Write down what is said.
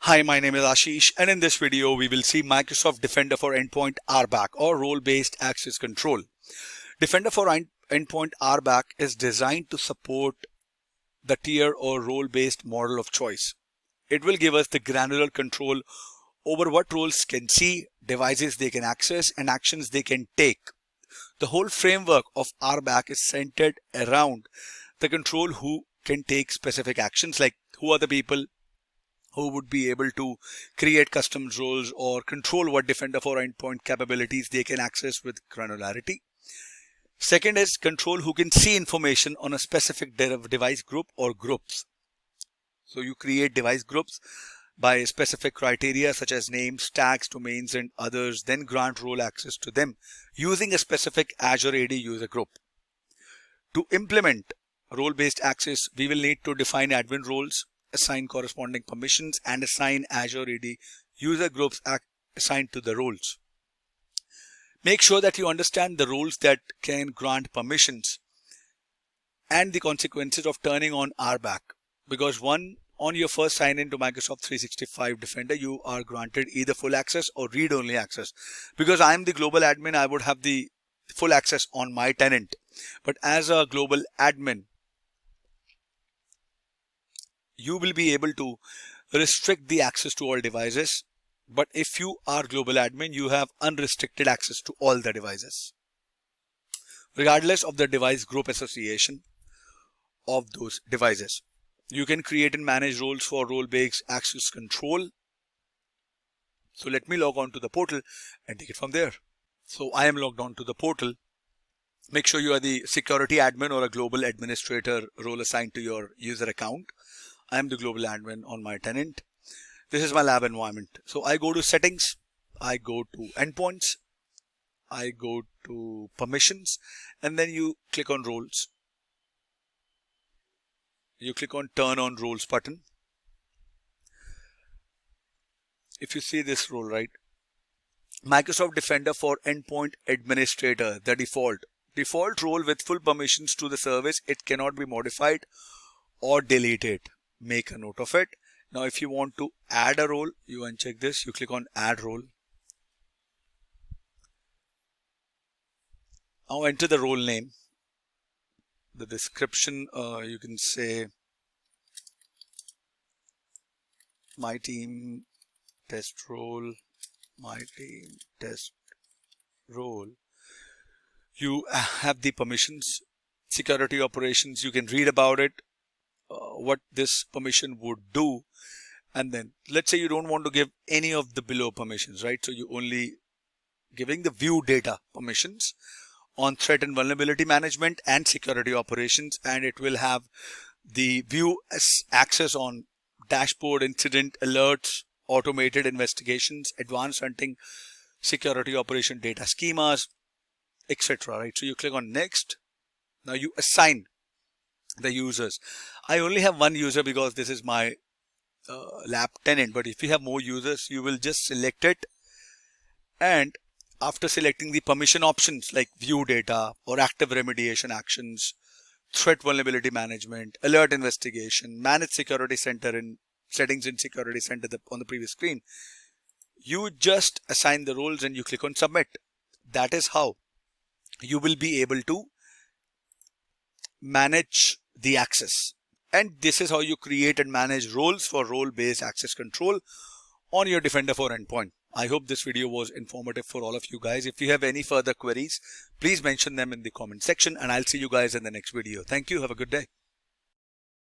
Hi, my name is Ashish, and in this video we will see Microsoft Defender for Endpoint RBAC or Role-Based Access Control. Defender for Endpoint RBAC is designed to support the tier or role-based model of choice. It will give us the granular control over what roles can see, devices they can access, and actions they can take. The whole framework of RBAC is centered around the control who can take specific actions, like who are the people who would be able to create custom roles or control what Defender for Endpoint capabilities they can access with granularity. Second is control who can see information on a specific device group or groups. So you create device groups by specific criteria such as names, tags, domains, and others, then grant role access to them using a specific Azure AD user group. To implement role-based access, we will need to define admin roles, assign corresponding permissions, and assign Azure AD user groups assigned to the roles. Make sure that you understand the roles that can grant permissions and the consequences of turning on RBAC, because on your first sign in to Microsoft 365 Defender, you are granted either full access or read-only access. Because I am the global admin, I would have the full access on my tenant. But as a global admin, you will be able to restrict the access to all devices. But if you are global admin, you have unrestricted access to all the devices, regardless of the device group association of those devices. You can create and manage roles for role-based access control. So let me log on to the portal and take it from there. So I am logged on to the portal. Make sure you are the security admin or a global administrator role assigned to your user account. I am the global admin on my tenant. This is my lab environment. So I go to settings, I go to endpoints, I go to permissions, and then you click on roles. You click on turn on roles button. If you see this role, right? Microsoft Defender for Endpoint Administrator, the default role with full permissions to the service. It cannot be modified or deleted. Make a note of it. Now, if you want to add a role, you uncheck this. You click on add role. Now enter the role name. The description, you can say my team test role, my team test role. You have the permissions, security operations. You can read about it, what this permission would do. And then let's say you don't want to give any of the below permissions, right? So you only giving the view data permissions on threat and vulnerability management and security operations, and it will have the view access on dashboard, incident alerts, automated investigations, advanced hunting, security operation data schemas, etc. Right? So you click on next. Now you assign the users. I only have one user because this is my lab tenant, but if you have more users, you will just select it, and after selecting the permission options like view data or active remediation actions, threat vulnerability management, alert investigation, manage security center in settings in security center on the previous screen, you just assign the roles and you click on submit. That is how you will be able to manage the access. And this is how you create and manage roles for role-based access control on your Defender for Endpoint. I hope this video was informative for all of you guys. If you have any further queries, please mention them in the comment section, and I'll see you guys in the next video. Thank you. Have a good day.